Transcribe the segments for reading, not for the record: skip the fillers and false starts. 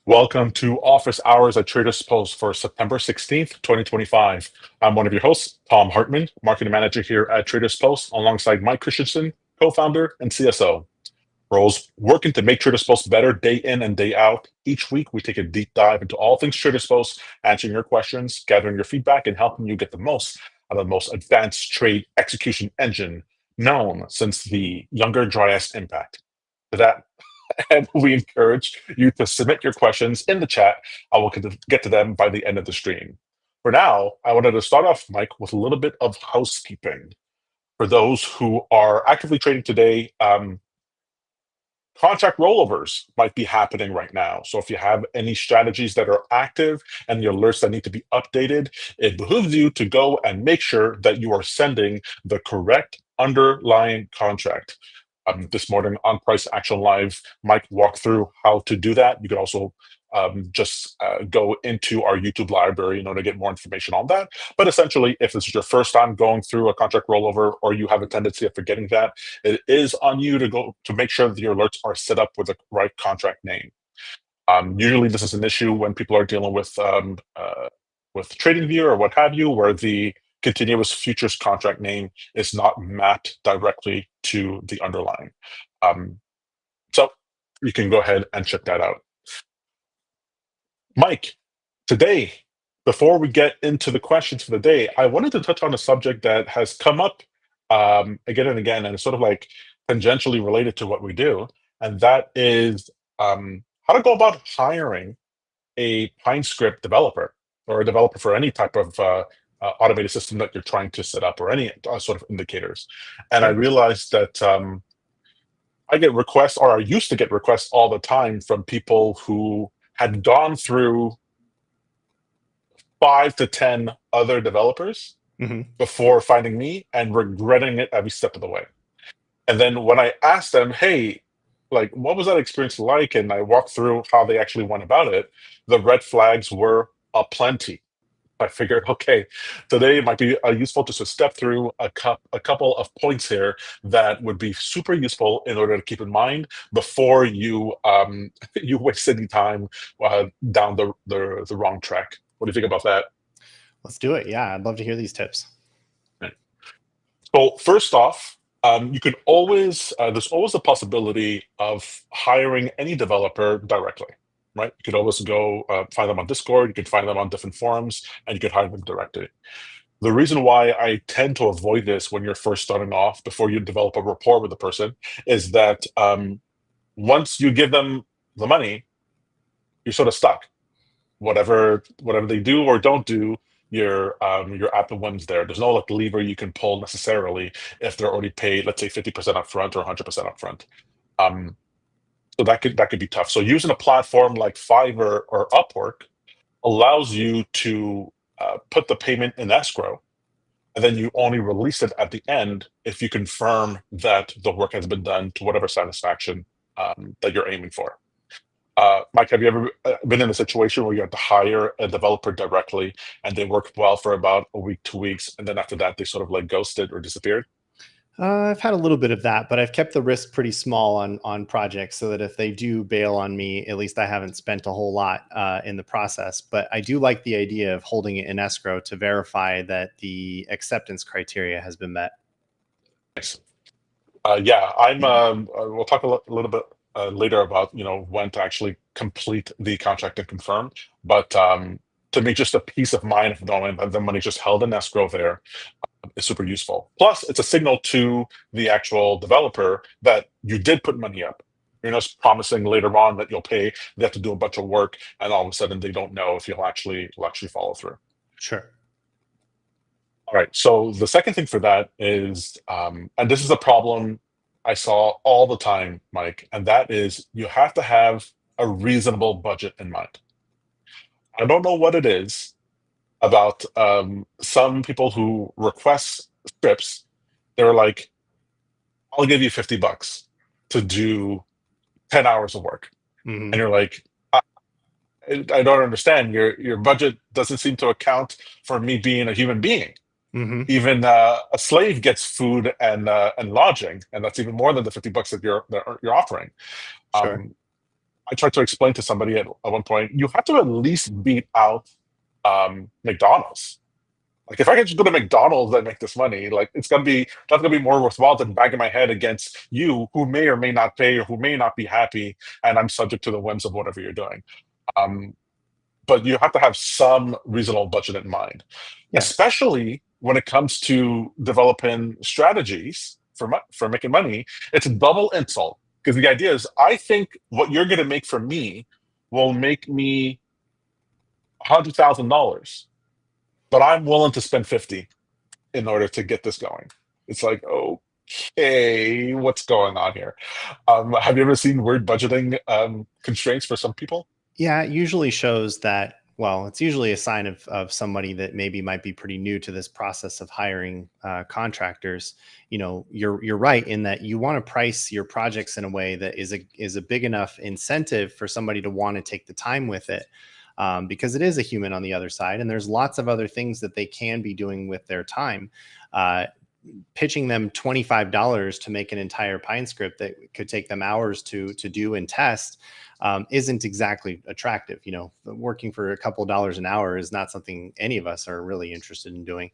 Welcome to office hours at TradersPost for September 16th, 2025. I'm one of your hosts, Tom Hartman, marketing manager here at TradersPost, alongside Mike Christensen, co-founder and CSO. We're always working to make TradersPost better day in and day out. Each week, we take a deep dive into all things TradersPost, answering your questions, gathering your feedback, and helping you get the most out of the most advanced trade execution engine known since the younger dryas impact. To that, and we encourage you to submit your questions in the chat. I will get to them by the end of the stream. For now, I wanted to start off, Mike, with a little bit of housekeeping. For those who are actively trading today, contract rollovers might be happening right now. So if you have any strategies that are active and the alerts that need to be updated, it behooves you to go and make sure that you are sending the correct underlying contract. This morning on Price Action Live, Mike walked through how to do that. You can also just go into our YouTube library in order to get more information on that. But essentially, if this is your first time going through a contract rollover, or you have a tendency of forgetting that, it is on you to go to make sure that your alerts are set up with the right contract name. Usually, this is an issue when people are dealing with TradingView or what have you, where the continuous futures contract name is not mapped directly to the underlying. So you can go ahead and check that out. Mike, today, before we get into the questions for the day, I wanted to touch on a subject that has come up again and again, and it's sort of like tangentially related to what we do, and that is how to go about hiring a PineScript developer or a developer for any type of automated system that you're trying to set up, or any sort of indicators. And I realized that I get requests, or I used to get requests all the time from people who had gone through 5 to 10 other developers before finding me and regretting it every step of the way. And then when I asked them, hey, like, what was that experience like? And I walked through how they actually went about it, the red flags were aplenty. I figured, okay, today it might be useful just to step through a couple of points here that would be super useful in order to keep in mind before you you waste any time down the wrong track. What do you think about that? Let's do it. Yeah, I'd love to hear these tips. Okay. So first off, you can always there's always a possibility of hiring any developer directly. Right? You could always go find them on Discord, you could find them on different forums, and you could hire them directly. The reason why I tend to avoid this when you're first starting off, before you develop a rapport with the person, is that once you give them the money, you're sort of stuck. Whatever they do or don't do, you're at the ones there. There's no like lever you can pull necessarily if they're already paid, let's say 50% upfront or 100% upfront. So that could be tough. So using a platform like Fiverr or Upwork allows you to put the payment in escrow, and then you only release it at the end if you confirm that the work has been done to whatever satisfaction that you're aiming for. Mike, have you ever been in a situation where you had to hire a developer directly and they worked well for about a week, 2 weeks, and then after that they sort of like ghosted or disappeared? I've had a little bit of that, but I've kept the risk pretty small on projects so that if they do bail on me, at least I haven't spent a whole lot in the process. But I do like the idea of holding it in escrow to verify that the acceptance criteria has been met. Nice. Yeah, we'll talk a little bit later about when to actually complete the contract and confirm. But to me, just a peace of mind of knowing that the money's just held in escrow there. is super useful. Plus, it's a signal to the actual developer that you did put money up. You're not just promising later on that you'll pay. They have to do a bunch of work, and all of a sudden they don't know if you'll actually follow through. Sure. All right. So the second thing for that is, and this is a problem I saw all the time, Mike, and that is you have to have a reasonable budget in mind. I don't know what it is about some people who request scripts. They're like, I'll give you $50 to do 10 hours of work. Hmm. And you're like, I don't understand. Your budget doesn't seem to account for me being a human being. Hmm. Even a slave gets food and lodging, and that's even more than the $50 that you're offering. Sure. I tried to explain to somebody at one point, you have to at least beat out McDonald's. Like if I can just go to McDonald's and make this money, like that's gonna be more worthwhile than banging my head against you, who may or may not pay or who may not be happy, and I'm subject to the whims of whatever you're doing. Um, but you have to have some reasonable budget in mind, Yes. especially when it comes to developing strategies for making money. It's a double insult because the idea is, I think what you're going to make from me will make me $100,000, but I'm willing to spend 50 in order to get this going. It's like, okay, what's going on here? Have you ever seen weird budgeting constraints for some people? Yeah, it usually shows that, well, it's usually a sign of somebody that maybe might be pretty new to this process of hiring contractors. You know, you're right in that you want to price your projects in a way that is a big enough incentive for somebody to want to take the time with it. Because it is a human on the other side, and there's lots of other things that they can be doing with their time. Uh, Pitching them $25 to make an entire Pine script that could take them hours to do and test isn't exactly attractive. You know, working for a couple of dollars an hour is not something any of us are really interested in doing.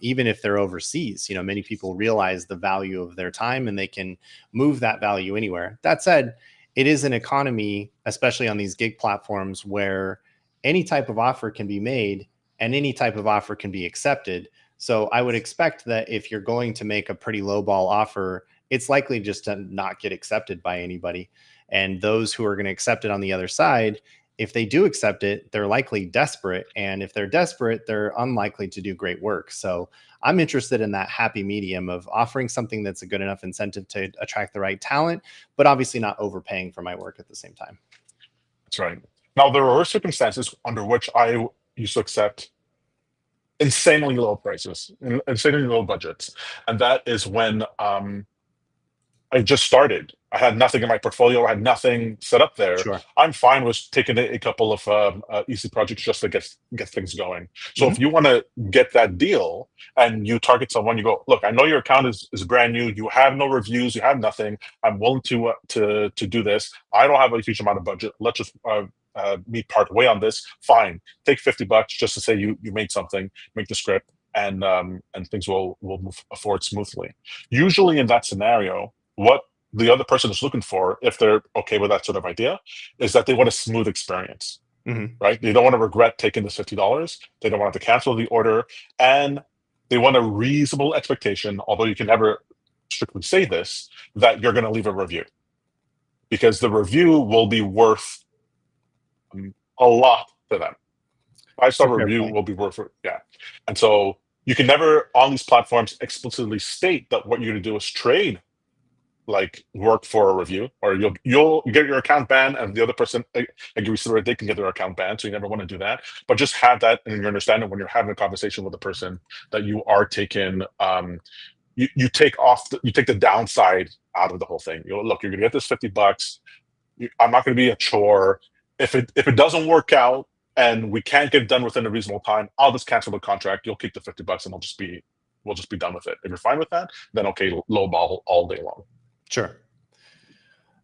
Even if they're overseas, you know, many people realize the value of their time and they can move that value anywhere. That said, it is an economy, especially on these gig platforms, where any type of offer can be made and any type of offer can be accepted. So I would expect that if you're going to make a pretty low ball offer, it's likely just to not get accepted by anybody. And those who are going to accept it on the other side, if they do accept it, they're likely desperate. And if they're desperate, they're unlikely to do great work. So I'm interested in that happy medium of offering something that's a good enough incentive to attract the right talent, but obviously not overpaying for my work at the same time. That's right. Now, there are circumstances under which I used to accept insanely low prices, insanely low budgets, and that is when I just started. I had nothing in my portfolio. I had nothing set up there. Sure. I'm fine with taking a couple of easy projects just to get things going. So if Hmm. you want to get that deal and you target someone, you go, look, I know your account is brand new. You have no reviews. You have nothing. I'm willing to do this. I don't have a huge amount of budget. Let's just meet part way on this. Fine. Take $50 just to say you made something. Make the script, and things will move forward smoothly. Usually in that scenario, what the other person is looking for, if they're okay with that sort of idea, is that they want a smooth experience, Hmm. right? They don't want to regret taking this $50. They don't want to cancel the order, and they want a reasonable expectation, although you can never strictly say this, that you're going to leave a review, because the review will be worth a lot to them. It's a Five-star fair review point. will be worth it. Yeah. And so you can never on these platforms explicitly state that what you're going to do is trade like work for a review, or you'll get your account banned and the other person agrees to it, they can get their account banned. So you never want to do that, but just have that in your understanding when you're having a conversation with the person, that you are taking you take you take the downside out of the whole thing. You know, look, you're gonna get this $50. I'm not gonna be a chore. If it doesn't work out and we can't get it done within a reasonable time, I'll just cancel the contract. You'll keep the $50 and we'll just be done with it. If you're fine with that, then okay, lowball all day long. Sure.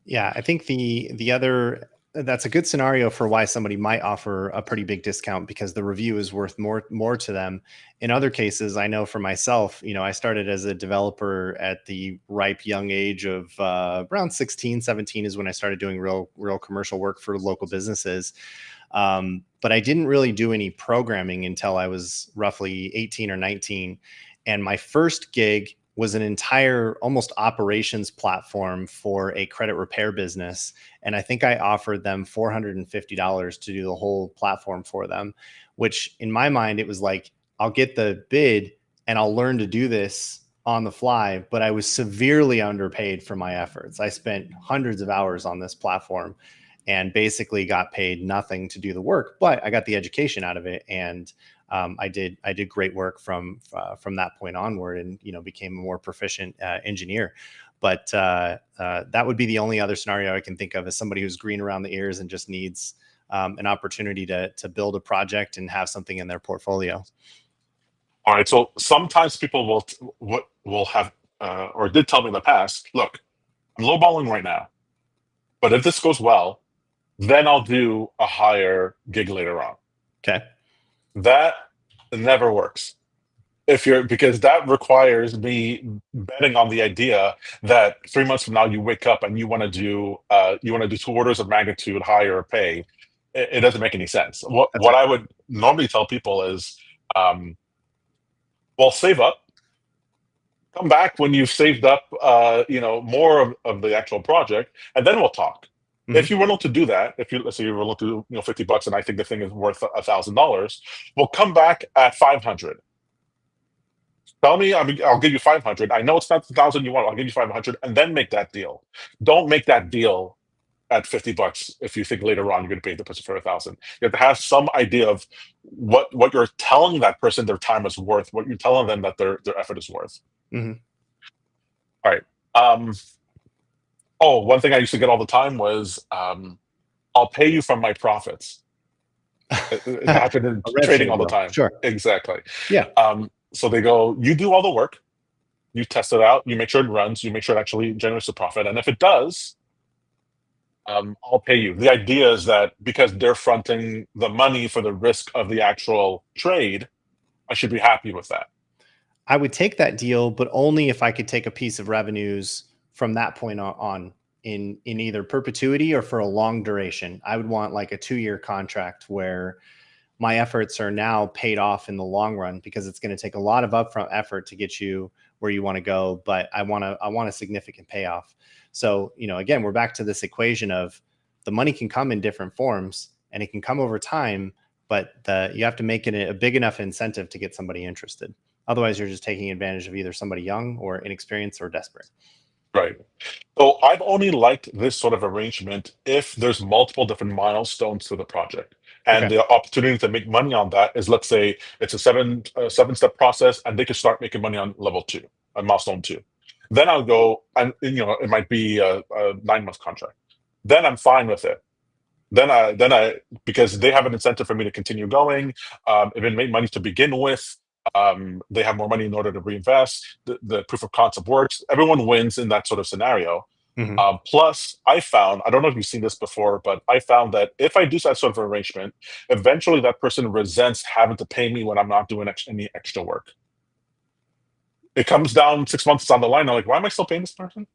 Yeah, I think the other, that's a good scenario for why somebody might offer a pretty big discount because the review is worth more to them. In other cases, I know for myself, you know, I started as a developer at the ripe young age of around 16, 17 is when I started doing real commercial work for local businesses. But I didn't really do any programming until I was roughly 18 or 19. And my first gig was an entire almost operations platform for a credit repair business. And I think I offered them $450 to do the whole platform for them, which in my mind, it was like, I'll get the bid and I'll learn to do this on the fly, but I was severely underpaid for my efforts. I spent hundreds of hours on this platform and basically got paid nothing to do the work, but I got the education out of it. And I did great work from that point onward, and became a more proficient engineer. But that would be the only other scenario I can think of, as somebody who's green around the ears and just needs an opportunity to build a project and have something in their portfolio. All right. So sometimes people will have or did tell me in the past, look, I'm lowballing right now, but if this goes well, then I'll do a higher gig later on. Okay. That never works. Because that requires me betting on the idea that 3 months from now you wake up and you want to do 2 orders of magnitude higher pay. It doesn't make any sense. What That's right. I would normally tell people is, well, save up, come back when you've saved up, more of the actual project, and then we'll talk. Mhm. If you're willing to do that, let's say you're willing to do, $50, and I think the thing is worth $1,000, we'll come back at 500. Tell me, I'll give you 500. I know it's not the 1,000 you want. I'll give you 500, and then make that deal. Don't make that deal at $50 if you think later on you're going to pay the person for 1,000. You have to have some idea of what you're telling that person their time is worth, what you're telling them that their effort is worth. Mm-hmm. All right. One thing I used to get all the time was, I'll pay you from my profits. It happened in trading all the time. Sure. Exactly. Yeah. So they go, you do all the work, you test it out, you make sure it runs, you make sure it actually generates a profit, and if it does, I'll pay you. The idea is that because they're fronting the money for the risk of the actual trade, I should be happy with that. I would take that deal, but only if I could take a piece of revenues from that point on in either perpetuity or for a long duration. I would want like a 2-year contract where my efforts are now paid off in the long run, because it's going to take a lot of upfront effort to get you where you want to go. But I want a significant payoff. So, again, we're back to this equation of the money can come in different forms and it can come over time, but you have to make it a big enough incentive to get somebody interested. Otherwise, you're just taking advantage of either somebody young or inexperienced or desperate. Right. So I've only liked this sort of arrangement if there's multiple different milestones to the project. And Okay. the opportunity to make money on that is, let's say it's a 7-step process, and they could start making money on level 2, on milestone 2. Then I'll go, and it might be a 9-month contract. Then I'm fine with it. Then I because they have an incentive for me to continue going. If it made money to begin with, they have more money in order to reinvest. The proof of concept works. Everyone wins in that sort of scenario. Mm-hmm. Plus, I don't know if you've seen this before, but I found that if I do that sort of arrangement, eventually that person resents having to pay me when I'm not doing any extra work. It comes down 6 months down the line, I'm like, why am I still paying this person?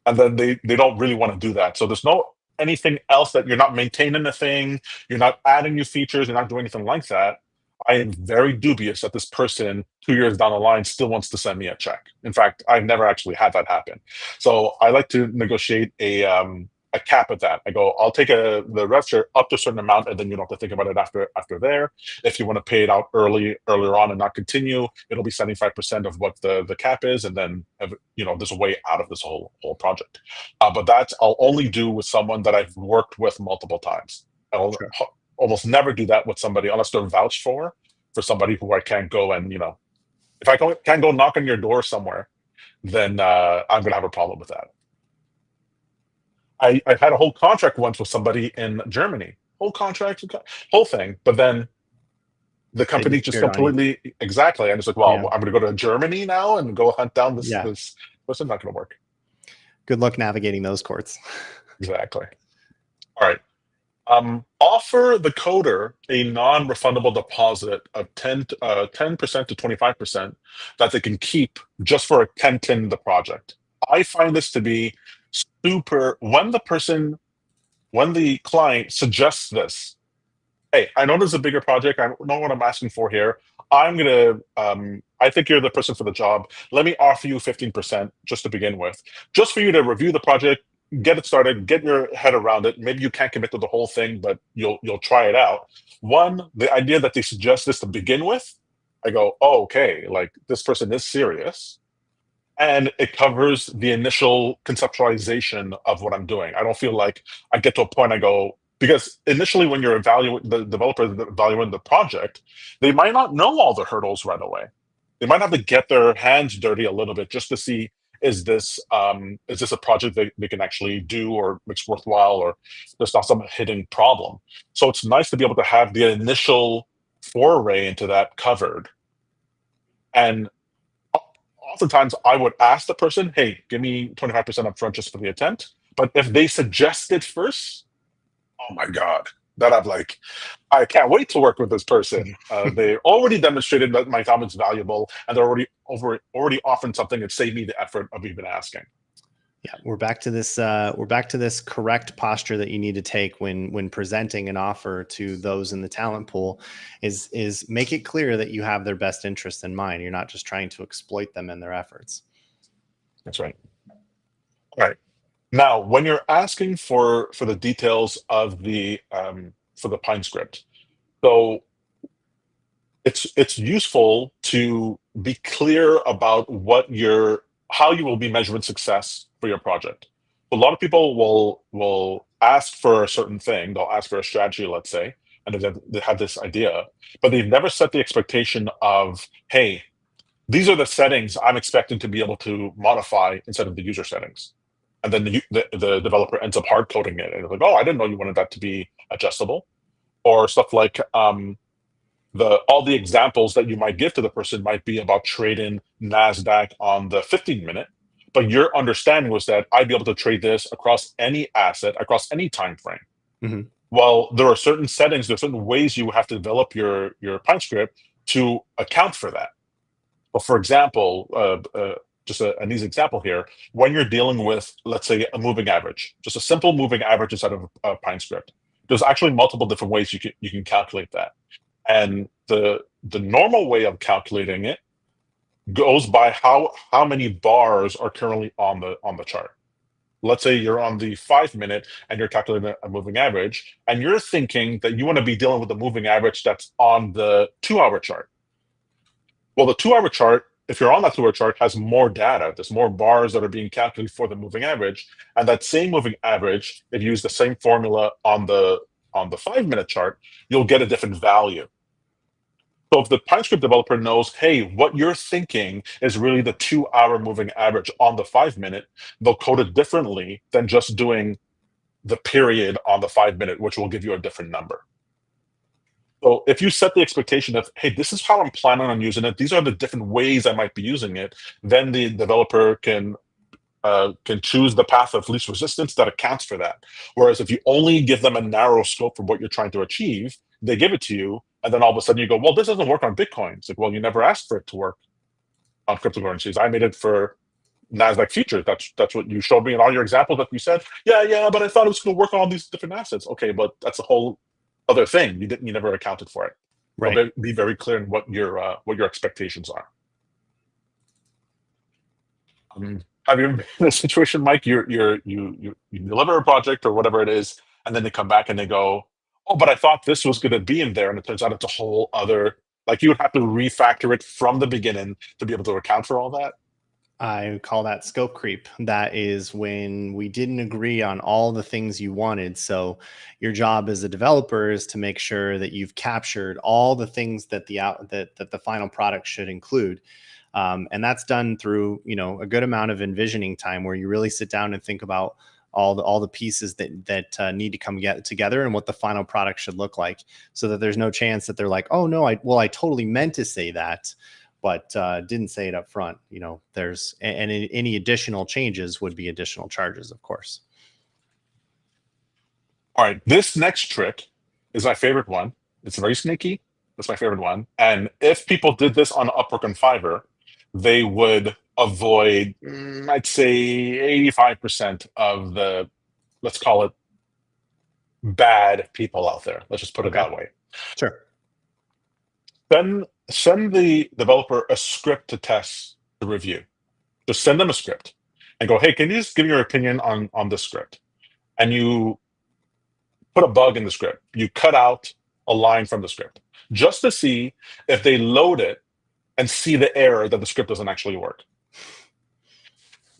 And then they don't really want to do that. So there's no anything else, that you're not maintaining the thing, you're not adding new features, you're not doing anything like that. I am very dubious that this person 2 years down the line still wants to send me a check. In fact, I've never actually had that happen. So I like to negotiate a cap at that. I go, I'll take the rev share up to a certain amount, and then you don't have to think about it after there. If you want to pay it out earlier on and not continue, it'll be 75% of what the cap is, and then there's a way out of this whole project. But I'll only do with someone that I've worked with multiple times. I'll Sure. almost never do that with somebody unless they're vouched for somebody who I can't go and if I can't go knock on your door somewhere, then I'm gonna have a problem with that. I had a whole contract once with somebody in Germany, whole contract, whole thing, but then the They company just disappeared on you. completely, exactly. And it's like, well, Yeah. I'm going to go to Germany now and go hunt down this. Yeah. This not going to work. Good luck navigating those courts. Exactly. All right. Offer the coder a non-refundable deposit of 10% to 25% that they can keep just for attempting the project. I find this to be super. When the client suggests this, hey, I know there's a bigger project. I know what I'm asking for here. I'm going to I think you're the person for the job. Let me offer you 15% just to begin with, just for you to review the project, get it started, get your head around it. Maybe you can't commit to the whole thing, but you'll try it out. One, the idea that they suggest this to begin with, I go, oh, okay, like this person is serious. And it covers the initial conceptualization of what I'm doing. I don't feel like I get to a point I go, because initially when you're evaluating the developer evaluating the project, they might not know all the hurdles right away. They might have to get their hands dirty a little bit just to see, is this a project that they can actually do, or it's worthwhile, or there's not some hidden problem. So it's nice to be able to have the initial foray into that covered. And oftentimes I would ask the person, hey, give me 25% upfront just for the attempt. But if they suggest it first, oh my God, that I'm like, I can't wait to work with this person. They already demonstrated that my time is valuable, and they're already offering something that saved me the effort of even asking. Yeah, we're back to this. We're back to this correct posture that you need to take when presenting an offer to those in the talent pool. Is make it clear that you have their best interest in mind. You're not just trying to exploit them and their efforts. That's right. All right. Now, when you're asking for the details of the for the Pine script, so it's useful to be clear about how you will be measuring success for your project. A lot of people will ask for a certain thing. They'll ask for a strategy, let's say, and they have this idea, but they've never set the expectation of, hey, these are the settings I'm expecting to be able to modify instead of the user settings. And then the developer ends up hard coding it, and it's like, oh, I didn't know you wanted that to be adjustable, or stuff like all the examples that you might give to the person might be about trading NASDAQ on the 15-minute, but your understanding was that I'd be able to trade this across any asset, across any time frame. Mm-hmm. Well, there are certain settings, there's certain ways you have to develop your Pine script to account for that. Well, for example, just an easy example here, when you're dealing with, let's say, a moving average, just a simple moving average inside of a Pine script, there's actually multiple different ways you can calculate that. And the normal way of calculating it goes by how many bars are currently on the chart. Let's say you're on the 5-minute and you're calculating a moving average, and you're thinking that you want to be dealing with the moving average that's on the 2-hour chart. Well, the 2-hour chart, if you're on that 2-hour chart, has more data. There's more bars that are being calculated for the moving average, and that same moving average, if you use the same formula on the 5-minute chart, you'll get a different value. So if the PineScript developer knows, hey, what you're thinking is really the 2-hour moving average on the 5-minute, they'll code it differently than just doing the period on the 5-minute, which will give you a different number. So if you set the expectation of, hey, this is how I'm planning on using it, these are the different ways I might be using it, then the developer can choose the path of least resistance that accounts for that. Whereas if you only give them a narrow scope for what you're trying to achieve, they give it to you, and then all of a sudden you go, well, this doesn't work on Bitcoin. It's like, well, you never asked for it to work on cryptocurrencies. I made it for NASDAQ futures. That's what you showed me in all your examples that you said, yeah, but I thought it was going to work on all these different assets. Okay, but that's a whole other thing. You never accounted for it. Right. So be very clear in what your expectations are. Have you ever been in a situation, Mike? You deliver a project or whatever it is, and then they come back and they go, "Oh, but I thought this was going to be in there," and it turns out it's a whole other. Like you would have to refactor it from the beginning to be able to account for all that. I call that scope creep. That is when we didn't agree on all the things you wanted. So your job as a developer is to make sure that you've captured all the things that that the final product should include. And that's done through, a good amount of envisioning time where you really sit down and think about all the pieces that need to come together and what the final product should look like, so that there's no chance that they're like, oh no, I totally meant to say that, but didn't say it up front. There's and any additional changes would be additional charges, of course. All right, this next trick is my favorite one. It's very sneaky. That's my favorite one. And if people did this on Upwork and Fiverr, they would avoid, I'd say, 85% of the, let's call it, bad people out there. Let's just put it that way. Sure. Then send the developer a script to test, to review. Just send them a script and go, hey, can you just give me your opinion on this script? And you put a bug in the script. You cut out a line from the script just to see if they load it and see the error that the script doesn't actually work.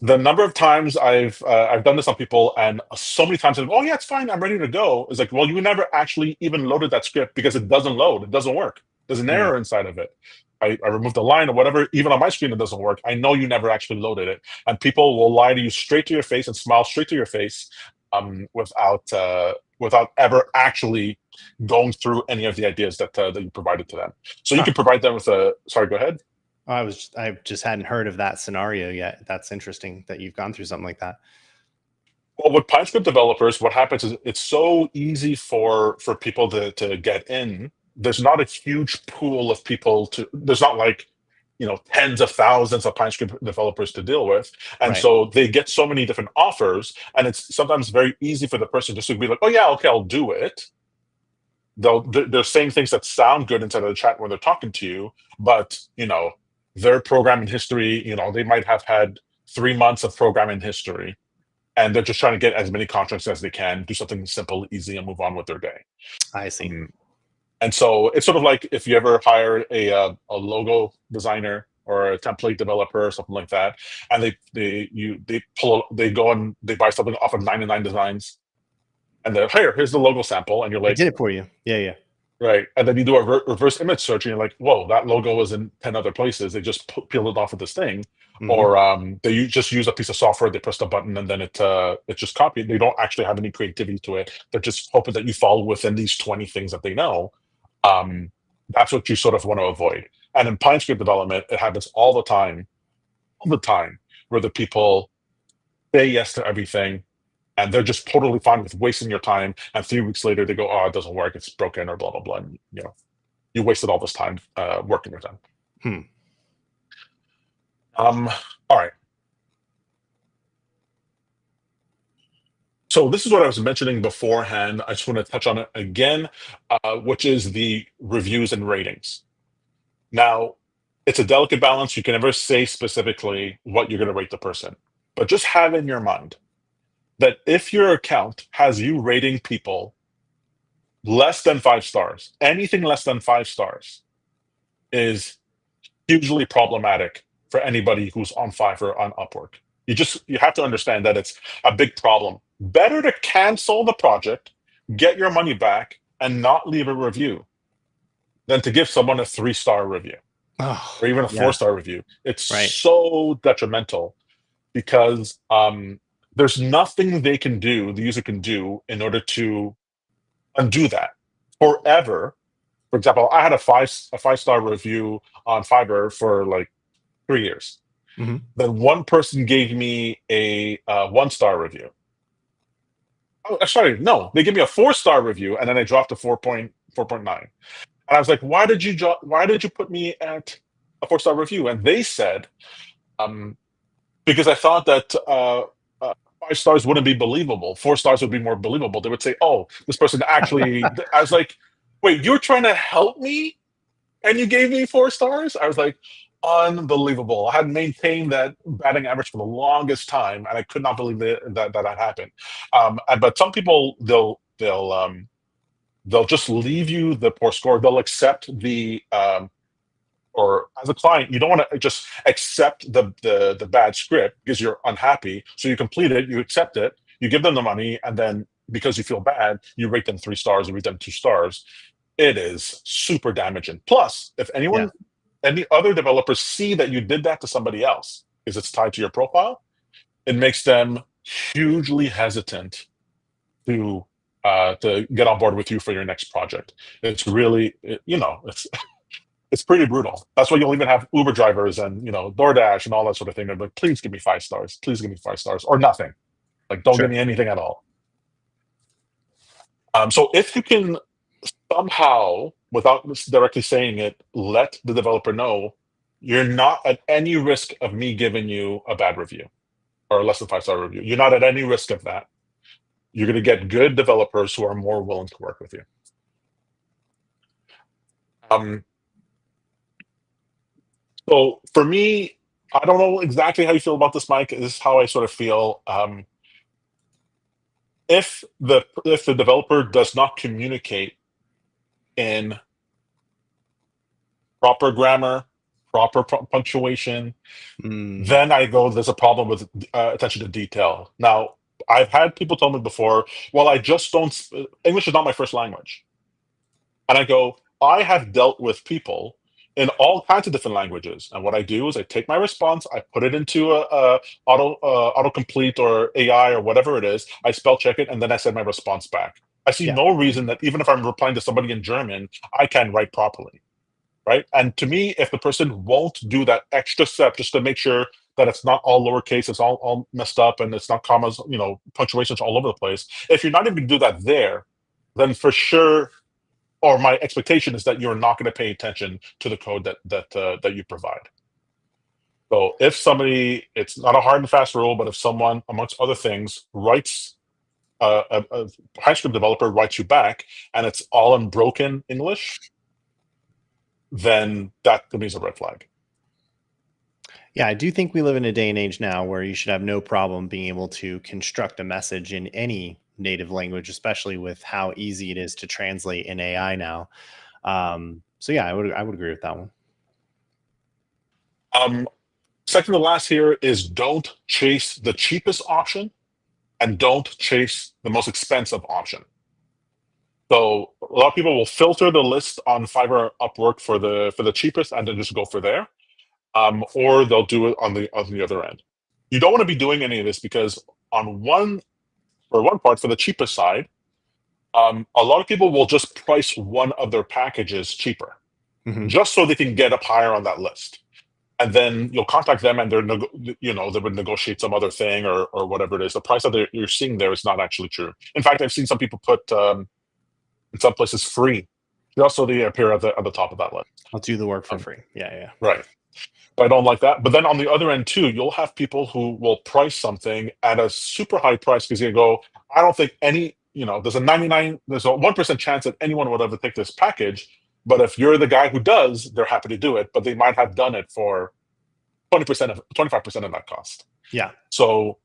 The number of times I've done this on people, and so many times, oh yeah, it's fine, I'm ready to go. It's like, well, you never actually even loaded that script because it doesn't load, it doesn't work. There's an error inside of it. I removed the line or whatever. Even on my screen, it doesn't work. I know you never actually loaded it, and people will lie to you straight to your face and smile straight to your face, without ever actually going through any of the ideas that you provided to them. So you can provide them with a. Sorry, go ahead. I just hadn't heard of that scenario yet. That's interesting that you've gone through something like that. Well, with PineScript developers, what happens is it's so easy for people to get in. There's not a huge pool of people to. There's not like, tens of thousands of PineScript developers to deal with, and Right. so they get so many different offers, and it's sometimes very easy for the person just to be like, "Oh yeah, okay, I'll do it." They're saying things that sound good inside of the chat when they're talking to you, but their programming history, they might have had 3 months of programming history, and they're just trying to get as many contracts as they can, do something simple, easy, and move on with their day. I see. And so it's sort of like if you ever hire a logo designer or a template developer or something like that, and they go and they buy something off of 99 Designs, and they're, here's the logo sample, and you're I like, did it for you. Yeah, yeah. right, and then you do a reverse image search, and you're like, whoa, that logo was in 10 other places. They just peeled it off of this thing, Mhm. or they just use a piece of software. They press the button, and then it's just copied. They don't actually have any creativity to it. They're just hoping that you fall within these 20 things that they know. Um, that's what you sort of want to avoid. And in PineScript development, it happens all the time, where the people say yes to everything, and they're just totally fine with wasting your time. And 3 weeks later, they go, "Oh, it doesn't work. It's broken," or blah blah blah. And, you wasted all this time working with them. Hmm. All right. So this is what I was mentioning beforehand. I just want to touch on it again, which is the reviews and ratings. Now, it's a delicate balance. You can never say specifically what you're going to rate the person, but just have in your mind that if your account has you rating people less than 5 stars, anything less than 5 stars is hugely problematic for anybody who's on Fiverr, on Upwork. You have to understand that it's a big problem. Better to cancel the project, get your money back, and not leave a review than to give someone a 3-star review Oh, or even a yeah. 4-star review. It's Right. so detrimental because there's nothing the user can do in order to undo that forever. For example, I had a 5-star review on Fiverr for like 3 years. Hmm. Then one person gave me a 1-star review. Oh, sorry, no, they gave me a 4-star review, and then I dropped to 4.9. And I was like, why did you put me at a 4-star review? And they said, because I thought that 5 stars wouldn't be believable. 4 stars would be more believable. They would say, oh, this person actually. I was like, wait, you're trying to help me, and you gave me 4 stars? I was like, unbelievable. I had maintained that batting average for the longest time, and I could not believe that happened. But some people, they'll just leave you the poor score. They'll accept or as a client, you don't want to just accept the bad script because you're unhappy. So you complete it, you accept it, you give them the money, and then because you feel bad, you rate them 3 stars, you rate them 2 stars. It is super damaging. Plus, if Yeah. any other developers see that you did that to somebody else because it's tied to your profile, it makes them hugely hesitant to get on board with you for your next project. It's really, it's pretty brutal. That's why you'll even have Uber drivers and DoorDash and all that sort of thing. They're like, please give me 5 stars, please give me 5 stars, or nothing. Like, don't give Sure. me anything at all. So if you can somehow, without directly saying it, let the developer know you're not at any risk of me giving you a bad review or a less than 5-star review. You're not at any risk of that. You're going to get good developers who are more willing to work with you. So for me, I don't know exactly how you feel about this, Mike. This is how I sort of feel. If the developer does not communicate in proper grammar, proper punctuation, Mm, then I go, there's a problem with attention to detail. Now, I've had people tell me before, well, I just don't, English is not my first language. And I go, I have dealt with people in all kinds of different languages. And what I do is I take my response, I put it into a autocomplete or AI or whatever it is. I spell check it, and then I send my response back. I see yeah. no reason that even if I'm replying to somebody in German, I can write properly, right? And to me, if the person won't do that extra step just to make sure that it's not all lowercase, it's all messed up, and it's not commas, punctuations all over the place. If you're not even going to do that there, then for sure, or my expectation is that you're not going to pay attention to the code that you provide. So if somebody, it's not a hard and fast rule, but if someone, amongst other things, writes a TypeScript developer writes you back, and it's all in broken English, then that to me is a red flag. Yeah, I do think we live in a day and age now where you should have no problem being able to construct a message in any native language, especially with how easy it is to translate in AI now. So yeah, I would agree with that one. Um, Second to last here is don't chase the cheapest option and don't chase the most expensive option. So a lot of people will filter the list on Fiverr, Upwork for the cheapest and then just go for there, or they'll do it on the other end. You don't want to be doing any of this because for one part, for the cheapest side, a lot of people will just price one of their packages cheaper, Hmm. just so they can get up higher on that list. And then you'll contact them, and they would negotiate some other thing or whatever it is. The price that you're seeing there is not actually true. In fact, I've seen some people put in some places free, just so they appear at the top of that list. I'll do the work for Um, free. Yeah, yeah. right. I don't like that. But then on the other end too, you'll have people who will price something at a super high price because you go, I don't think there's a 1% chance that anyone would ever take this package. But if you're the guy who does, they're happy to do it. But they might have done it for 25% of that cost. Yeah. So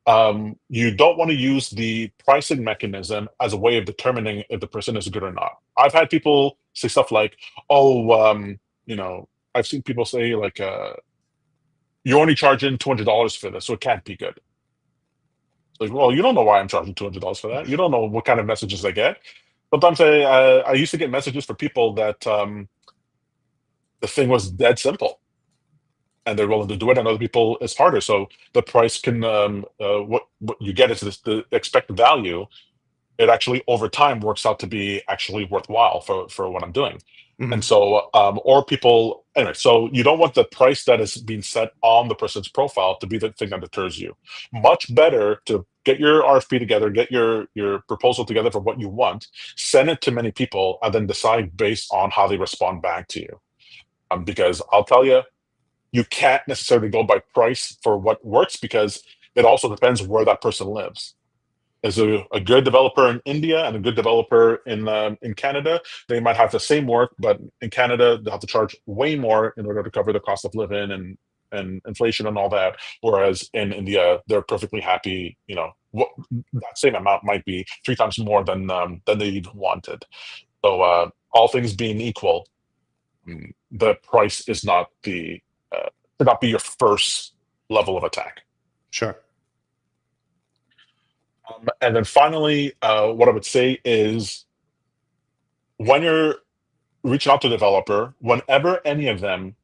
you don't want to use the pricing mechanism as a way of determining if the person is good or not. I've had people say stuff like, "Oh, I've seen people say like, you're only charging $200 for this, so it can't be good." Like, well, you don't know why I'm charging $200 for that. You don't know what kind of messages I get. Sometimes I used to get messages for people that the thing was dead simple and they're willing to do it, and other people it's harder. So the price can what you get is the expected value. It actually over time works out to be actually worthwhile for what I'm doing. And Hmm. so, or people, anyway, so you don't want the price that is being set on the person's profile to be the thing that deters you. Much better to get your RFP together, get your proposal together for what you want, send it to many people, and then decide based on how they respond back to you. Because I'll tell you, you can't necessarily go by price for what works because it also depends where that person lives. Is a good developer in India and a good developer in Canada, they might have the same work, but in Canada they'll have to charge way more in order to cover the cost of living and inflation and all that. Whereas in India, they're perfectly happy. That same amount might be three times more than they wanted. So all things being equal, the price is not should not be your first level of attack. Sure. And then finally, what I would say is when you're reaching out to a developer, whenever any of them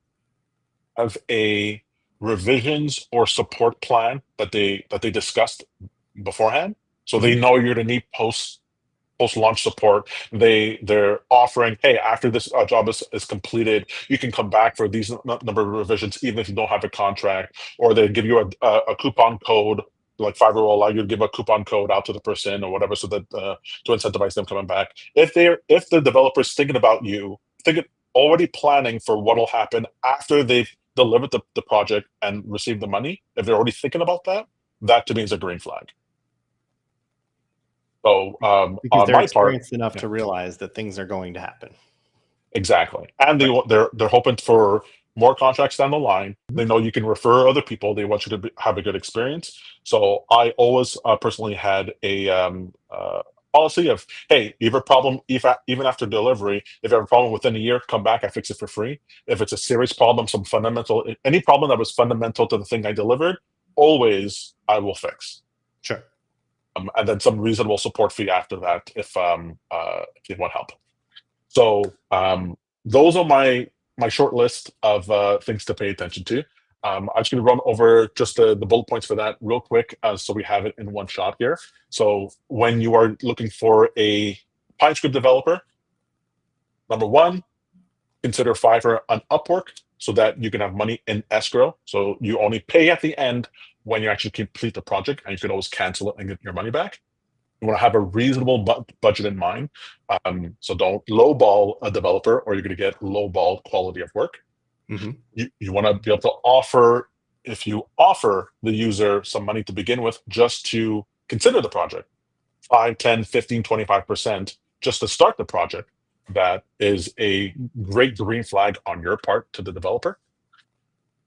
have a revisions or support plan that they discussed beforehand, so they Hmm. know you're going to need post launch support. They're offering, hey, after this job is completed, you can come back for these number of revisions, even if you don't have a contract, or they give you a coupon code. Like Fiverr will allow you to give a coupon code out to the person or whatever, so that to incentivize them coming back. If the developer's thinking about you, thinking already planning for what will happen after they've delivered the project and received the money, if they're already thinking about that, that to me is a green flag. So Because on they're my part, experienced enough yeah. to realize that things are going to happen. Exactly, and Right. they're hoping for more contracts down the line. They know you can refer other people. They want you to have a good experience. So I always personally had a policy of, hey, you have a problem, even after delivery, if you have a problem within a year, come back, I fix it for free. If it's a serious problem, any problem that was fundamental to the thing I delivered, always I will fix. Sure. And then some reasonable support fee after that if you want help. So those are my short list of things to pay attention to. I'm just going to run over just the bullet points for that real quick, so we have it in one shot here. So when you are looking for a PineScript developer, number one, consider Fiverr on Upwork so that you can have money in escrow. So you only pay at the end when you actually complete the project, and you can always cancel it and get your money back. You want to have a reasonable budget in mind. So don't lowball a developer, or you're going to get lowball quality of work. Mm-hmm. You want to be able to offer, if you offer the user some money to begin with, just to consider the project, 5, 10, 15, 25%, just to start the project, that is a great green flag on your part to the developer.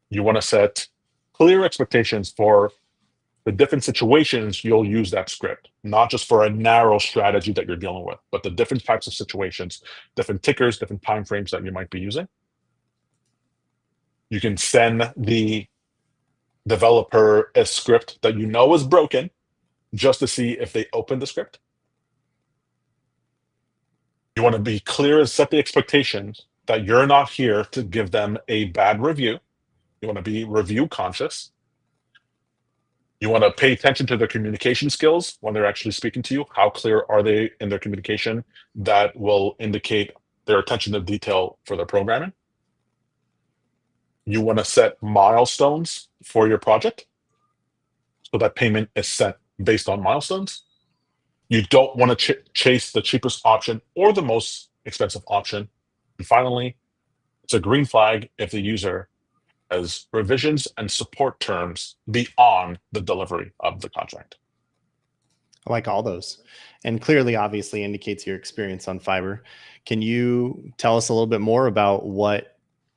You want to set clear expectations for the different situations you'll use that script, not just for a narrow strategy that you're dealing with, but the different types of situations, different tickers, different timeframes that you might be using. You can send the developer a script that you know is broken just to see if they open the script. You want to be clear and set the expectations that you're not here to give them a bad review. You want to be review conscious. You want to pay attention to their communication skills when they're actually speaking to you. How clear are they in their communication? That will indicate their attention to detail for their programming. You want to set milestones for your project so that payment is set based on milestones. You don't want to chase the cheapest option or the most expensive option. And finally, it's a green flag if the user has revisions and support terms beyond the delivery of the contract. I like all those, and clearly, obviously, indicates your experience on Fiverr. Can you tell us a little bit more about what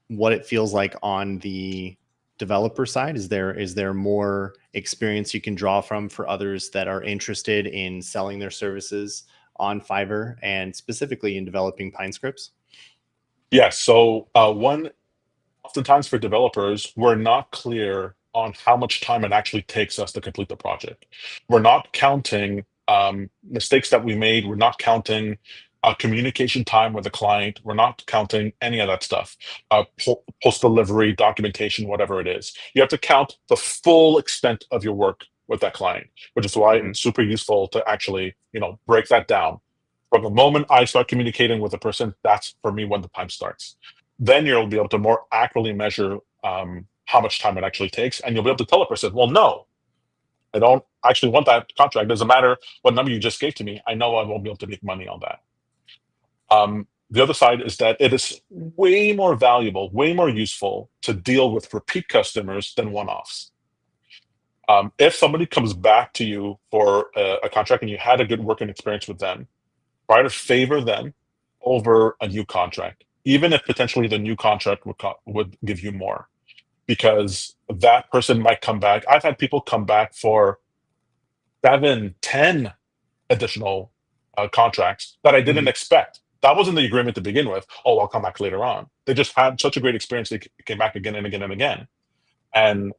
it feels like on the developer side? Is there more experience you can draw from for others that are interested in selling their services on Fiverr and specifically in developing PineScripts? Yes. So oftentimes for developers, we're not clear on how much time it actually takes us to complete the project. We're not counting mistakes that we made. We're not counting communication time with the client. We're not counting any of that stuff. Post-delivery, documentation, whatever it is. You have to count the full extent of your work with that client, which is why it's super useful to actually, break that down. From the moment I start communicating with a person, that's for me when the time starts. Then you'll be able to more accurately measure how much time it actually takes, and you'll be able to tell a person, well, no, I don't actually want that contract. It doesn't matter what number you just gave to me. I know I won't be able to make money on that. The other side is that it is way more valuable, way more useful to deal with repeat customers than one-offs. If somebody comes back to you for a contract and you had a good working experience with them, try to favor them over a new contract, even if potentially the new contract would give you more, because that person might come back. I've had people come back for 7, 10 additional contracts that I didn't expect. That wasn't the agreement to begin with. Oh, I'll come back later on. They just had such a great experience. They came back again and again and again. And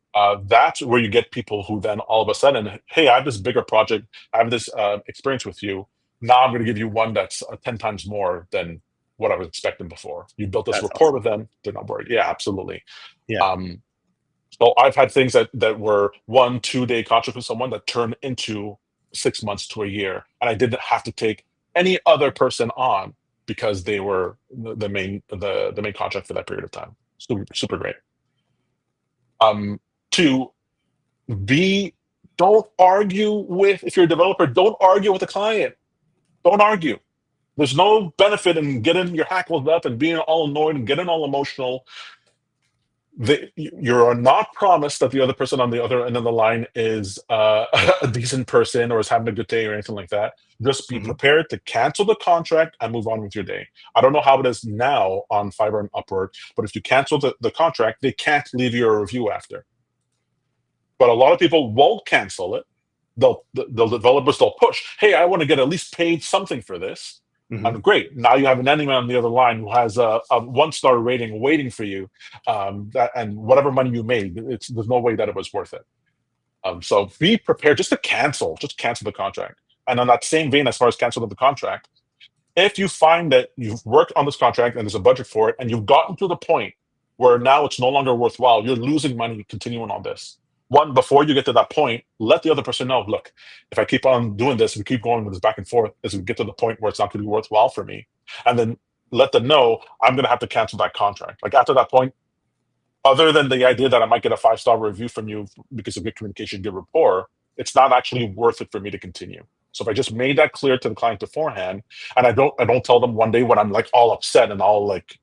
that's where you get people who then all of a sudden, hey, I have this bigger project. I have this experience with you. Now I'm going to give you one that's 10 times more than what I was expecting before. You built this rapport with them. They're not worried. Yeah, absolutely. Yeah. So I've had things that were 1-2 day contract with someone that turned into 6 months to a year. And I didn't have to take any other person on because they were the main contract for that period of time. Super, super great. 2, don't argue if you're a developer, don't argue with the client. Don't argue. There's no benefit in getting your hackles up and being all annoyed and getting all emotional. You're not promised that the other person on the other end of the line is a decent person or is having a good day or anything like that. Just be Mhm. prepared to cancel the contract and move on with your day. I don't know how it is now on Fiverr and Upwork, but if you cancel the contract, they can't leave you a review after. But a lot of people won't cancel it. The developers, they'll push, hey, I want to get at least paid something for this. Mhm. And great, now you have an enemy on the other line who has a 1-star rating waiting for you, and whatever money you made, there's no way that it was worth it. So be prepared just to just cancel the contract. And on that same vein, as far as canceling the contract, if you find that you've worked on this contract and there's a budget for it, and you've gotten to the point where now it's no longer worthwhile, you're losing money continuing on this. One, before you get to that point, let the other person know, look, if I keep on doing this, we keep going with this back and forth, as we get to the point where it's not going to be worthwhile for me. And then let them know I'm going to have to cancel that contract. Like after that point, other than the idea that I might get a 5-star review from you because of good communication, good rapport, it's not actually worth it for me to continue. So if I just made that clear to the client beforehand, and I don't tell them one day when I'm like all upset and all like,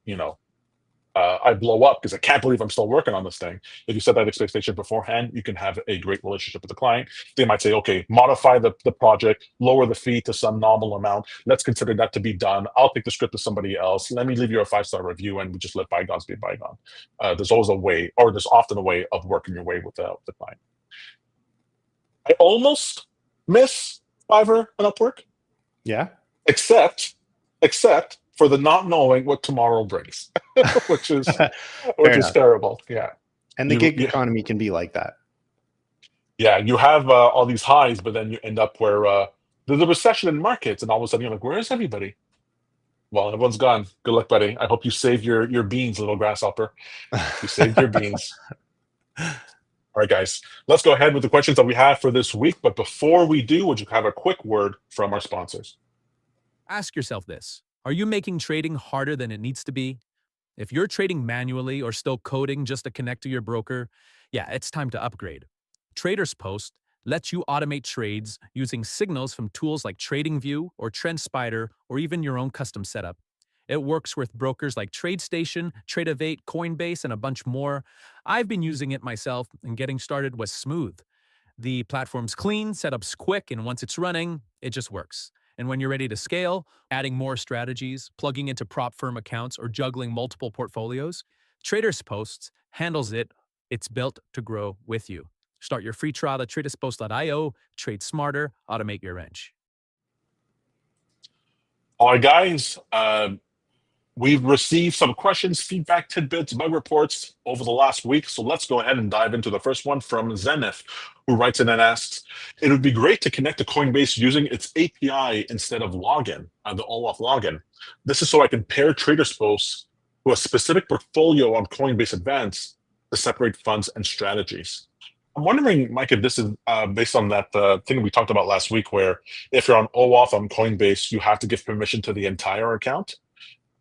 I blow up because I can't believe I'm still working on this thing. If you set that expectation beforehand, you can have a great relationship with the client. They might say, okay, modify the project, lower the fee to some nominal amount. Let's consider that to be done. I'll take the script to somebody else. Let me leave you a 5-star review, and we just let bygones be bygones. There's always a way, or there's often a way of working your way with the client. I almost miss Fiverr and Upwork, Yeah. except for the not knowing what tomorrow brings, which is Fair which is enough. terrible. Yeah. And the You, gig you economy can be like that. yeah, you have all these highs, but then you end up where there's a recession in markets, and all of a sudden you're like, where is everybody? Well, everyone's gone. Good luck, buddy. I hope you saved your beans, little grasshopper. You saved your beans. All right, guys, let's go ahead with the questions that we have for this week. But before we do, would you have a quick word from our sponsors? Ask yourself this. Are you making trading harder than it needs to be? If you're trading manually or still coding just to connect to your broker, yeah, it's time to upgrade. TradersPost lets you automate trades using signals from tools like TradingView or TrendSpider or even your own custom setup. It works with brokers like TradeStation, Tradeovate, Coinbase, and a bunch more. I've been using it myself, and getting started was smooth. The platform's clean, setup's quick, and once it's running, it just works. And when you're ready to scale, adding more strategies, plugging into prop firm accounts, or juggling multiple portfolios, TradersPost handles it. It's built to grow with you. Start your free trial at traderspost.io. Trade smarter, automate your edge. All right, guys. We've received some questions, feedback, tidbits, bug reports over the last week. So let's go ahead and dive into the first one from Zenith, who writes in and asks, it would be great to connect to Coinbase using its API instead of login, the all-off login. This is so I can pair TradersPost to a specific portfolio on Coinbase Advance to separate funds and strategies. I'm wondering, Mike, if this is based on that thing we talked about last week, where if you're on OAuth on Coinbase, you have to give permission to the entire account.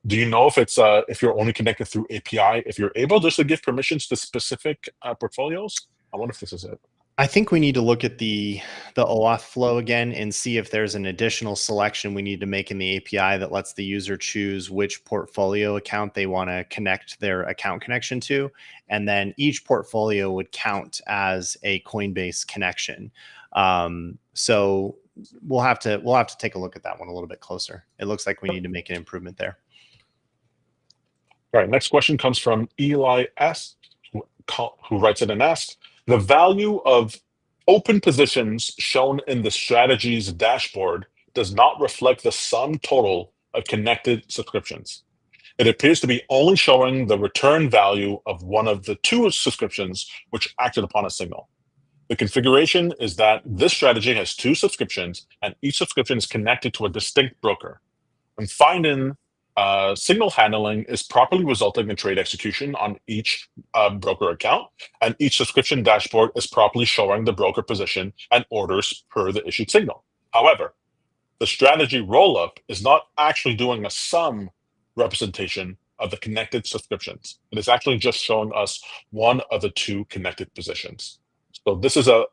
Do you know if you're only connected through API, if you're able just to give permissions to specific portfolios? I wonder if this is it. I think we need to look at the OAuth flow again and see if there's an additional selection we need to make in the API that lets the user choose which portfolio account they want to connect their account connection to. And then each portfolio would count as a Coinbase connection. So we'll have to take a look at that one a little bit closer. It looks like we need to make an improvement there. All right, next question comes from Eli S., who writes in and asks, the value of open positions shown in the strategies dashboard does not reflect the sum total of connected subscriptions. It appears to be only showing the return value of one of the two subscriptions which acted upon a signal. The configuration is that this strategy has two subscriptions, and each subscription is connected to a distinct broker. And finding signal handling is properly resulting in trade execution on each broker account, and each subscription dashboard is properly showing the broker position and orders per the issued signal. However, the strategy rollup is not actually doing a sum representation of the connected subscriptions. It is actually just showing us one of the two connected positions. So this is a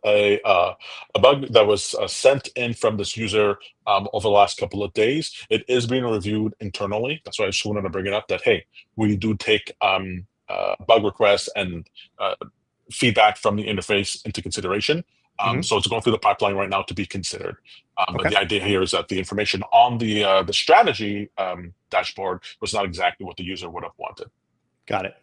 bug that was sent in from this user over the last couple of days. It is being reviewed internally. That's why I just wanted to bring it up that, hey, we do take bug requests and feedback from the interface into consideration. So it's going through the pipeline right now to be considered. But the idea here is that the information on the strategy dashboard was not exactly what the user would have wanted. Got it.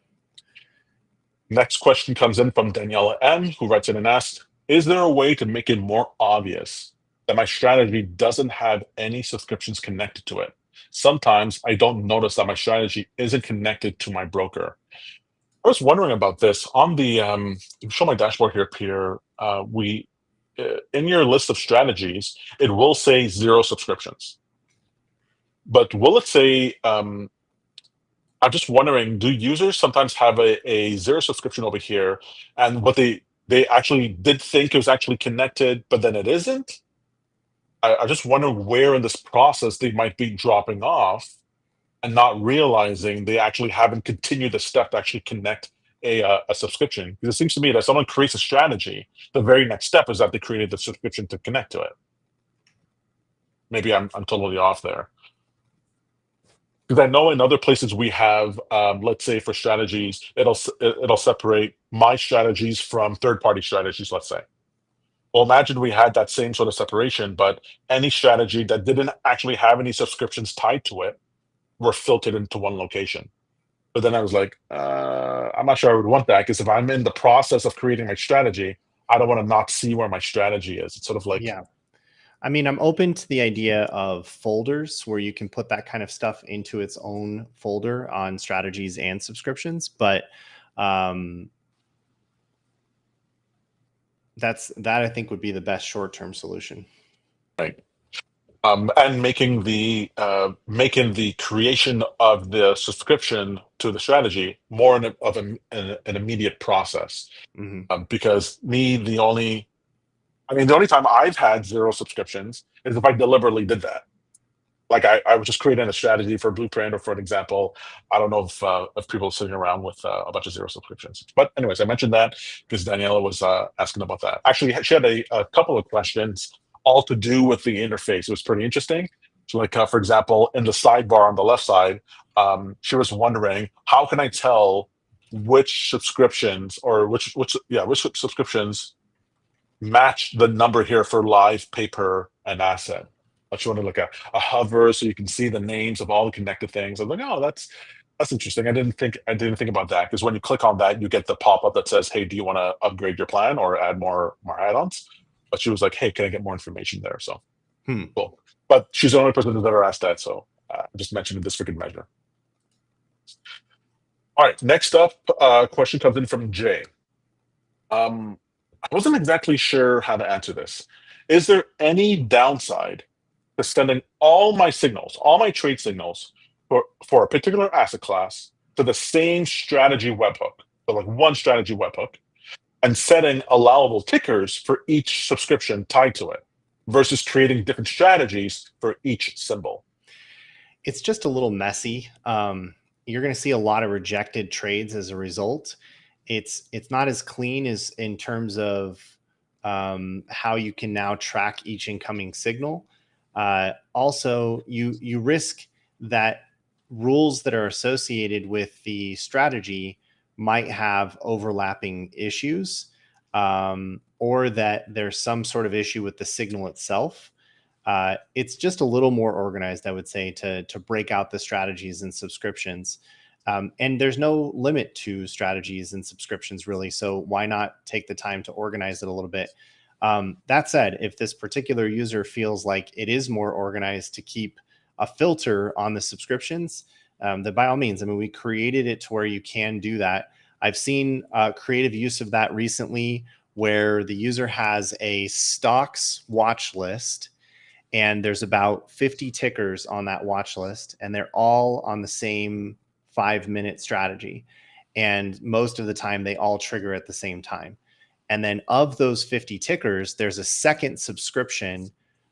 Next question comes in from Daniela M, who writes in and asks, is there a way to make it more obvious that my strategy doesn't have any subscriptions connected to it? Sometimes I don't notice that my strategy isn't connected to my broker. I was wondering about this on the show my dashboard here, Pierre. We in your list of strategies, it will say 0 subscriptions, but will it say? I'm just wondering, do users sometimes have a 0 subscription over here, and what they actually did think it was actually connected, but then it isn't? I just wonder where in this process they might be dropping off and not realizing they actually haven't continued the step to actually connect a subscription. Because it seems to me that if someone creates a strategy, the very next step is that they created the subscription to connect to it. Maybe I'm totally off there. Because I know in other places we have, let's say for strategies, it'll separate my strategies from third-party strategies, let's say. Well, imagine we had that same sort of separation, but any strategy that didn't actually have any subscriptions tied to it were filtered into one location. But then I was like, I'm not sure I would want that, because if I'm in the process of creating my strategy, I don't want to not see where my strategy is. It's sort of like, yeah. I mean, I'm open to the idea of folders where you can put that kind of stuff into its own folder on strategies and subscriptions, but that I think would be the best short-term solution. right. And making the creation of the subscription to the strategy more of an immediate process. Because the only time I've had 0 subscriptions is if I deliberately did that. Like I was just creating a strategy for Blueprint or for an example. I don't know if people are sitting around with a bunch of 0 subscriptions. But anyways, I mentioned that because Daniela was asking about that. Actually, she had a couple of questions all to do with the interface. It was pretty interesting. So like, for example, in the sidebar on the left side, she was wondering, how can I tell which subscriptions or which subscriptions match the number here for live, paper, and asset? She wanted to look at a hover so you can see the names of all the connected things. I'm like, oh, that's interesting. I didn't think about that, because when you click on that, you get the pop-up that says, hey, do you want to upgrade your plan or add more add-ons? But she was like, hey, can I get more information there? So cool. But she's the only person who's ever asked that, so I just mentioned this for good measure. All right, next up, question comes in from Jay. I wasn't exactly sure how to answer this. Is there any downside to sending all my trade signals for a particular asset class to the same strategy webhook, so like one strategy webhook, and setting allowable tickers for each subscription tied to it, versus creating different strategies for each symbol? It's just a little messy. You're going to see a lot of rejected trades as a result. It's not as clean as in terms of how you can now track each incoming signal. Also, you risk that rules that are associated with the strategy might have overlapping issues, or that there's some sort of issue with the signal itself. It's just a little more organized, I would say, to break out the strategies and subscriptions. And there's no limit to strategies and subscriptions, really. So why not take the time to organize it a little bit? That said, if this particular user feels like it is more organized to keep a filter on the subscriptions, then by all means, I mean, we created it to where you can do that. I've seen creative use of that recently, where the user has a stocks watch list, and there's about 50 tickers on that watch list, and they're all on the same 5-minute strategy. And most of the time, they all trigger at the same time. And then of those 50 tickers, there's a second subscription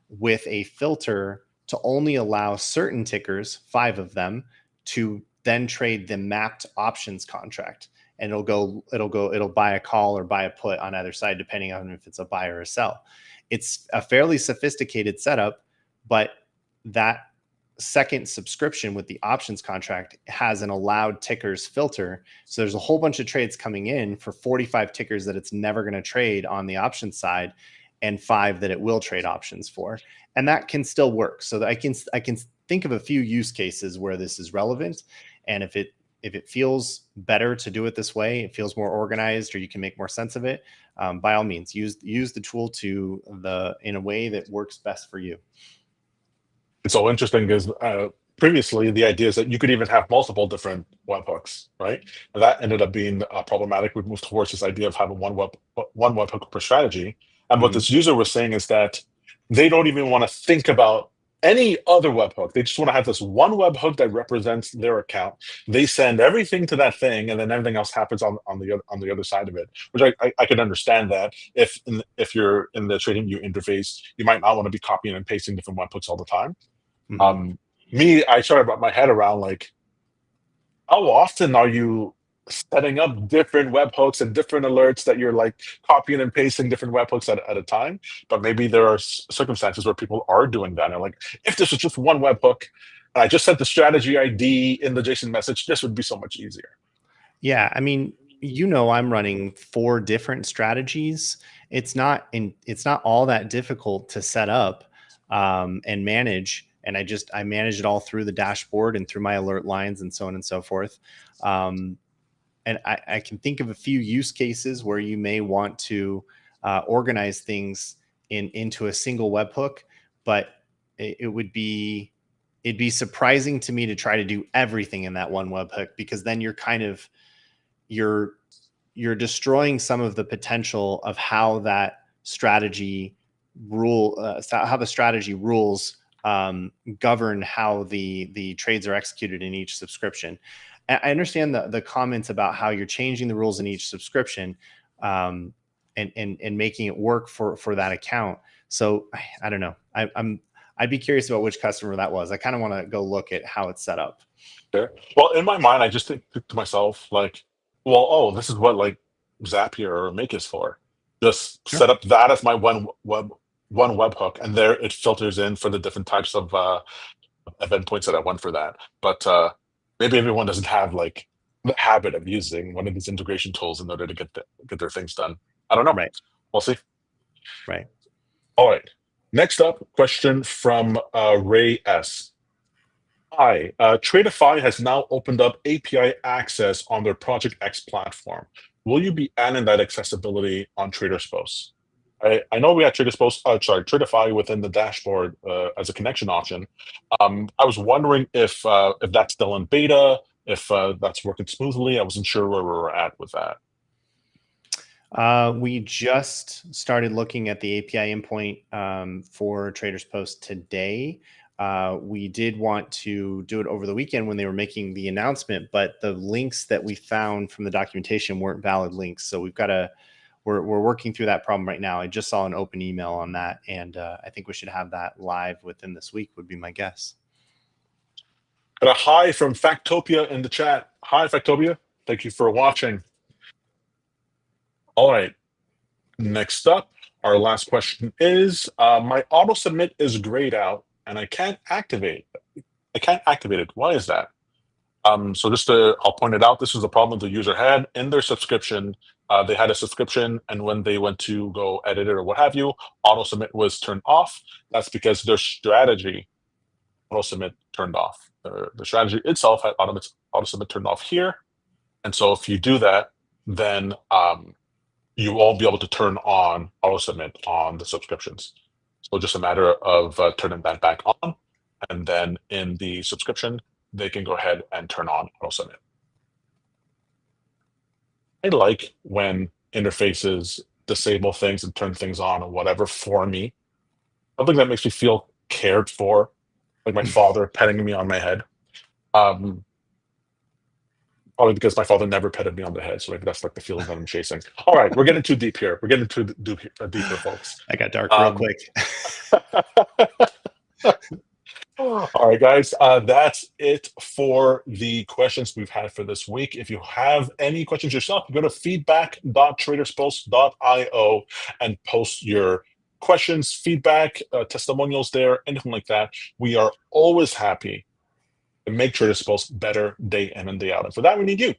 with a filter to only allow certain tickers, 5 of them, to then trade the mapped options contract. And it'll buy a call or buy a put on either side, depending on if it's a buy or a sell. It's a fairly sophisticated setup, but that second subscription with the options contract has an allowed tickers filter. So there's a whole bunch of trades coming in for 45 tickers that it's never going to trade on the options side, and 5 that it will trade options for. And that can still work. So that I can think of a few use cases where this is relevant. And if it feels better to do it this way, it feels more organized, or you can make more sense of it, by all means, use the tool in a way that works best for you. It's so interesting because previously the idea is that you could even have multiple different webhooks, right? And that ended up being problematic. We've moved towards this idea of having one webhook per strategy. And what this user was saying is that they don't even want to think about any other webhook. They just want to have this one webhook that represents their account. They send everything to that thing, and then everything else happens on the other side of it. Which I can understand that if you're in the TradingView interface, you might not want to be copying and pasting different webhooks all the time. I try to wrap my head around, like, how often are you setting up different webhooks and different alerts that you're like copying and pasting different webhooks at a time? But maybe there are circumstances where people are doing that. And like, if this was just one webhook and I just sent the strategy ID in the JSON message, this would be so much easier. Yeah, I mean, I'm running 4 different strategies. It's not all that difficult to set up and manage. And I manage it all through the dashboard and through my alert lines and so on and so forth. And I can think of a few use cases where you may want to organize things into a single webhook, but it'd be surprising to me to try to do everything in that one webhook, because then you're destroying some of the potential of how that strategy how the strategy rules govern how the trades are executed in each subscription. I understand the comments about how you're changing the rules in each subscription and making it work for that account. So I don't know. I'd be curious about which customer that was. I kind of want to go look at how it's set up. Sure. Well, in my mind, I just think to myself, like, well, oh, this is what like Zapier or Make is for. Just set up that as my one webhook, and there it filters in for the different types of event points that I want for that. But maybe everyone doesn't have like the habit of using one of these integration tools in order to get their things done. I don't know. Right. We'll see. Right. All right. Next up, question from Ray S. Hi, Tradeify has now opened up API access on their Project X platform. Will you be adding that accessibility on TradersPost? I know we had Tradeify within the dashboard as a connection option. I was wondering if that's still in beta, if that's working smoothly. I wasn't sure where we were at with that. We just started looking at the API endpoint for TradersPost today. We did want to do it over the weekend when they were making the announcement, but the links that we found from the documentation weren't valid links. So we're working through that problem right now. I just saw an open email on that, and I think we should have that live within this week, would be my guess. Got a hi from Factopia in the chat. Hi, Factopia. Thank you for watching. All right. Next up, our last question is, my auto submit is grayed out and I can't activate it. Why is that? So I'll point it out. This is a problem the user had in their subscription. They had a subscription, and when they went to go edit it or what have you, auto submit was turned off. That's because their strategy auto submit turned off. The strategy itself had auto submit turned off here. And so if you do that, then you won't be able to turn on auto submit on the subscriptions. So just a matter of turning that back on, and then in the subscription, they can go ahead and turn on auto submit. I like when interfaces disable things and turn things on or whatever for me. Something that makes me feel cared for, like my father petting me on my head. Probably because my father never petted me on the head, so maybe that's like the feeling that I'm chasing. All right, we're getting too deep here. We're getting too deeper, folks. I got dark real quick. All right, guys, that's it for the questions we've had for this week. If you have any questions yourself, go to feedback.traderspost.io and post your questions, feedback, testimonials there, anything like that, we are always happy to make TradersPost better day in and day out. And for that, we need you.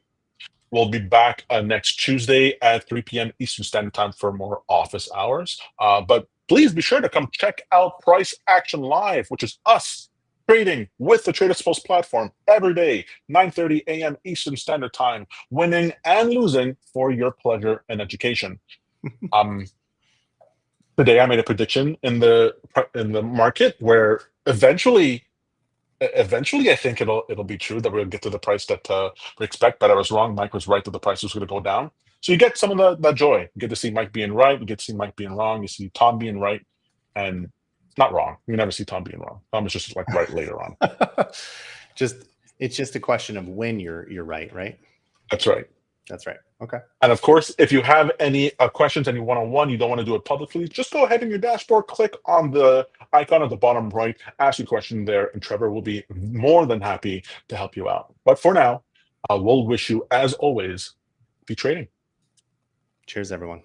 We'll be back next Tuesday at 3 p.m. Eastern Standard Time for more office hours. But please be sure to come check out Price Action Live, which is us trading with the TradersPost platform every day, 9:30 a.m. Eastern Standard Time, winning and losing for your pleasure and education. Today, I made a prediction in the market where eventually, I think it'll be true that we'll get to the price that we expect. But I was wrong. Mike was right that the price was going to go down. So you get some of that joy. You get to see Mike being right. You get to see Mike being wrong. You see Tom being right, and not wrong. You never see Tom being wrong. Tom is just like right later on. It's just a question of when you're right, right? That's right. That's right. Okay. And of course, if you have any questions, any one-on-one, you don't want to do it publicly, just go ahead in your dashboard, click on the icon at the bottom right, ask your question there, and Trevor will be more than happy to help you out. But for now, we'll wish you, as always, be trading. Cheers, everyone.